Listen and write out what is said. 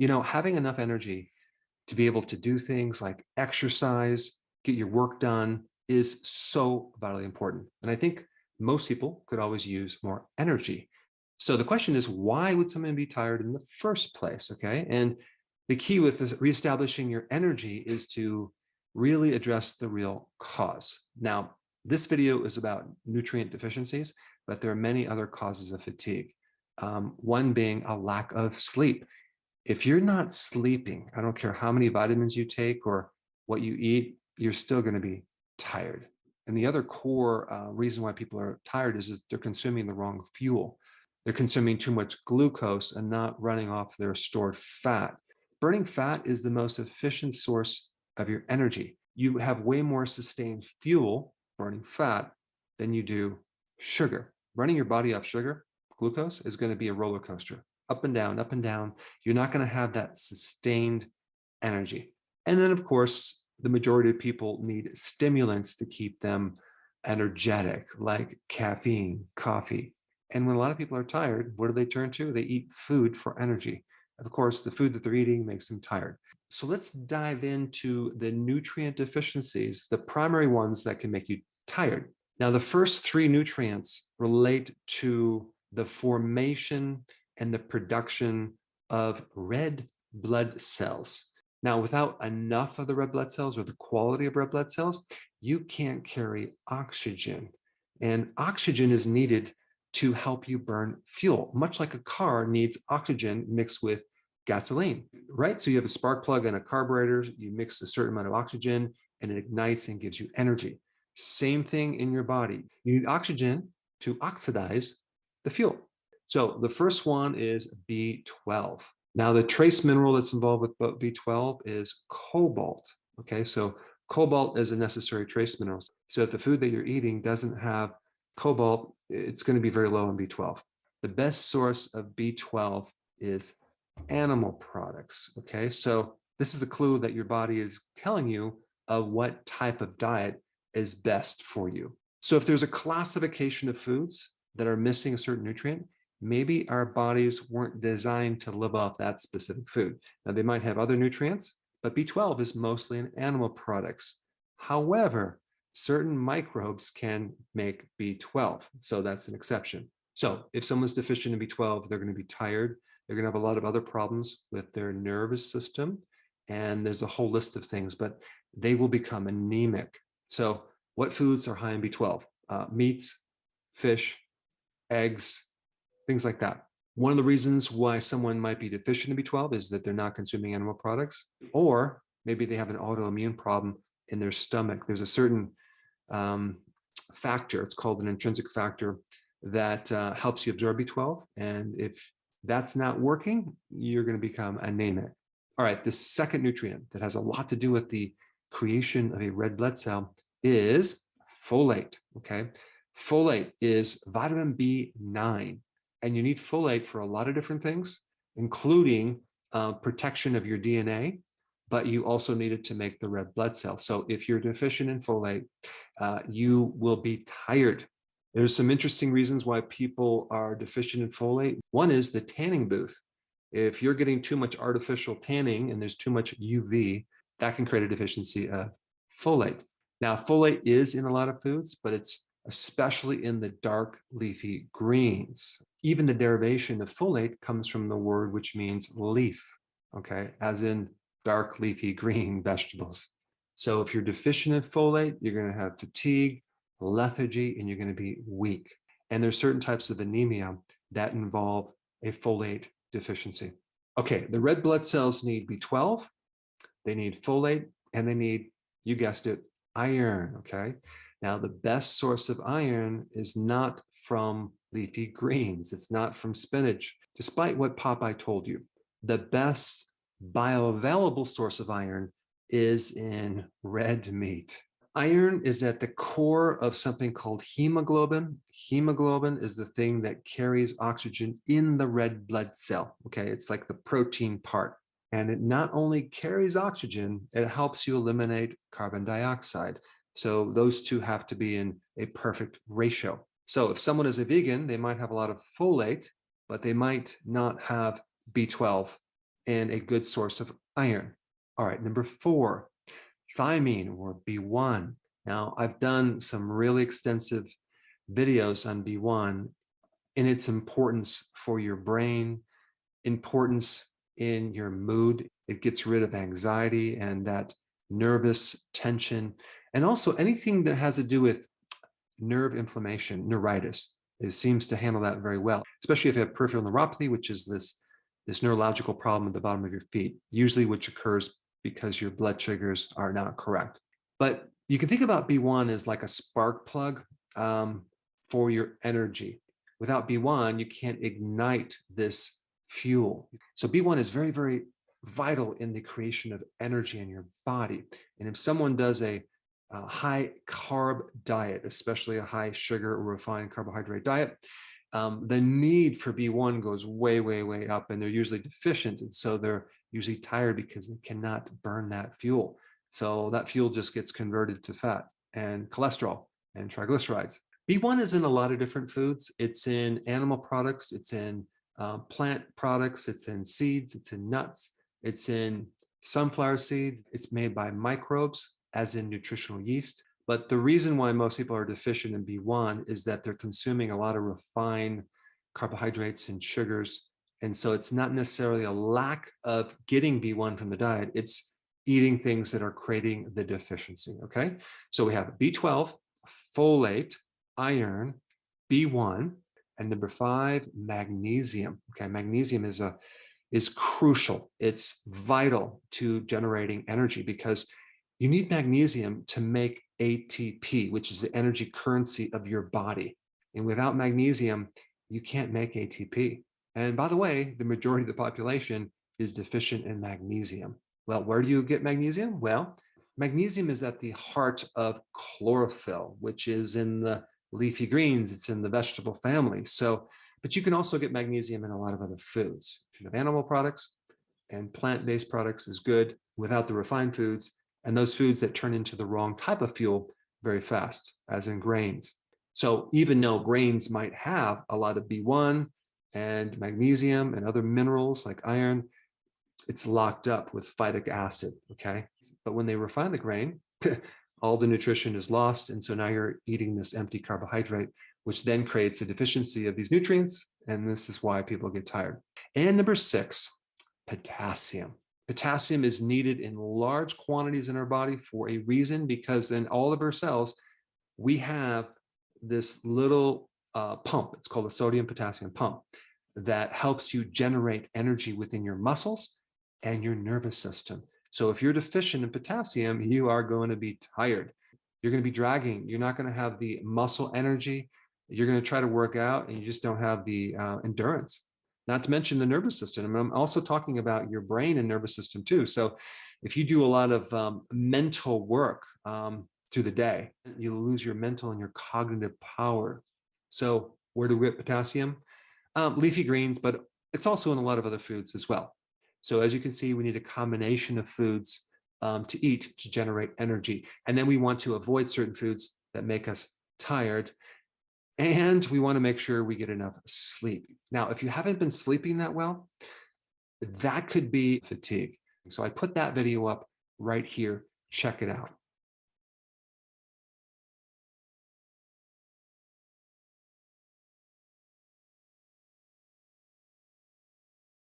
Having enough energy to be able to do things like exercise, get your work done is so vitally important. And I think most people could always use more energy. So the question is, why would someone be tired in the first place? Okay. And the key with this reestablishing your energy is to really address the real cause. Now, this video is about nutrient deficiencies, but there are many other causes of fatigue. One being a lack of sleep. If you're not sleeping, I don't care how many vitamins you take or what you eat, you're still going to be tired. And the other core reason why people are tired is they're consuming the wrong fuel. They're consuming too much glucose and not running off their stored fat. Burning fat is the most efficient source of your energy. You have way more sustained fuel burning fat than you do sugar. Running your body off sugar, glucose, is going to be a roller coaster. Up and down, up and down. You're not going to have that sustained energy. And then, of course, the majority of people need stimulants to keep them energetic, like caffeine, coffee. And when a lot of people are tired, what do they turn to? They eat food for energy. Of course, the food that they're eating makes them tired. So let's dive into the nutrient deficiencies, the primary ones that can make you tired. Now, the first three nutrients relate to the formation and the production of red blood cells. Now, without enough of the red blood cells or the quality of red blood cells, you can't carry oxygen. And oxygen is needed to help you burn fuel, much like a car needs oxygen mixed with gasoline, right? So you have a spark plug and a carburetor, you mix a certain amount of oxygen and it ignites and gives you energy. Same thing in your body. You need oxygen to oxidize the fuel. So the first one is B12. Now, the trace mineral that's involved with B12 is cobalt. Okay, so cobalt is a necessary trace mineral. So if the food that you're eating doesn't have cobalt, it's going to be very low in B12. The best source of B12 is animal products. Okay, so this is a clue that your body is telling you of what type of diet is best for you. So if there's a classification of foods that are missing a certain nutrient, maybe our bodies weren't designed to live off that specific food. Now, they might have other nutrients, but B12 is mostly in animal products. However, certain microbes can make B12, so that's an exception. So if someone's deficient in B12, they're going to be tired. They're going to have a lot of other problems with their nervous system, and there's a whole list of things, but they will become anemic. So what foods are high in B12? Meats, fish, eggs, things like that. One of the reasons why someone might be deficient in B12 is that they're not consuming animal products, or maybe they have an autoimmune problem in their stomach. There's a certain factor, it's called an intrinsic factor, that helps you absorb B12. And if that's not working, you're going to become anemic. All right, the second nutrient that has a lot to do with the creation of a red blood cell is folate. Okay, folate is vitamin B9, and you need folate for a lot of different things, including protection of your DNA, but you also need it to make the red blood cell. So if you're deficient in folate, you will be tired. There's some interesting reasons why people are deficient in folate. One is the tanning booth. If you're getting too much artificial tanning and there's too much UV, that can create a deficiency of folate. Now, folate is in a lot of foods, but it's especially in the dark leafy greens. Even the derivation of folate comes from the word which means leaf, okay, as in dark leafy green vegetables. So if you're deficient in folate, you're going to have fatigue, lethargy, and you're going to be weak. And there's certain types of anemia that involve a folate deficiency. Okay, the red blood cells need B12, they need folate, and they need, you guessed it, iron, okay? Now, the best source of iron is not from leafy greens. It's not from spinach, despite what Popeye told you. The best bioavailable source of iron is in red meat. Iron is at the core of something called hemoglobin. Hemoglobin is the thing that carries oxygen in the red blood cell. Okay, it's like the protein part. And it not only carries oxygen, it helps you eliminate carbon dioxide. So those two have to be in a perfect ratio. So if someone is a vegan, they might have a lot of folate, but they might not have B12 and a good source of iron. All right, number 4, thiamine or B1. Now, I've done some really extensive videos on B1 and its importance for your brain, importance in your mood. It gets rid of anxiety and that nervous tension, and also anything that has to do with nerve inflammation, neuritis. It seems to handle that very well, especially if you have peripheral neuropathy, which is this neurological problem at the bottom of your feet, usually which occurs because your blood sugars are not correct. But you can think about B1 as like a spark plug for your energy. Without B1, you can't ignite this fuel. So B1 is very, very vital in the creation of energy in your body. And if someone does a high carb diet, especially a high sugar or refined carbohydrate diet, the need for B1 goes way, way, way up, and they're usually deficient. And so they're usually tired because they cannot burn that fuel. So that fuel just gets converted to fat and cholesterol and triglycerides. B1 is in a lot of different foods. It's in animal products. It's in plant products. It's in seeds. It's in nuts. It's in sunflower seeds. It's made by microbes, as in nutritional yeast. But the reason why most people are deficient in B1 is that they're consuming a lot of refined carbohydrates and sugars. And so it's not necessarily a lack of getting B1 from the diet. It's eating things that are creating the deficiency, okay? So we have B12, folate, iron, B1, and number 5, magnesium. Okay, magnesium is crucial. It's vital to generating energy because you need magnesium to make ATP, which is the energy currency of your body. And without magnesium, you can't make ATP. And by the way, the majority of the population is deficient in magnesium. Well, where do you get magnesium? Well, magnesium is at the heart of chlorophyll, which is in the leafy greens. It's in the vegetable family. So, but you can also get magnesium in a lot of other foods. You have animal products, and plant-based products is good without the refined foods, and those foods that turn into the wrong type of fuel very fast, as in grains. So even though grains might have a lot of B1 and magnesium and other minerals like iron, it's locked up with phytic acid, okay? But when they refine the grain, all the nutrition is lost, and so now you're eating this empty carbohydrate, which then creates a deficiency of these nutrients, and this is why people get tired. And number 6, potassium. Potassium is needed in large quantities in our body for a reason, because in all of our cells, we have this little pump. It's called a sodium potassium pump that helps you generate energy within your muscles and your nervous system. So if you're deficient in potassium, you are going to be tired. You're going to be dragging. You're not going to have the muscle energy. You're going to try to work out and you just don't have the endurance. Not to mention the nervous system. And I'm also talking about your brain and nervous system too. So if you do a lot of mental work through the day, you'll lose your mental and your cognitive power. So where do we get potassium? Leafy greens, but it's also in a lot of other foods as well. So as you can see, we need a combination of foods to eat to generate energy. And then we want to avoid certain foods that make us tired. And we want to make sure we get enough sleep. Now, if you haven't been sleeping that well, that could be fatigue. So I put that video up right here. Check it out.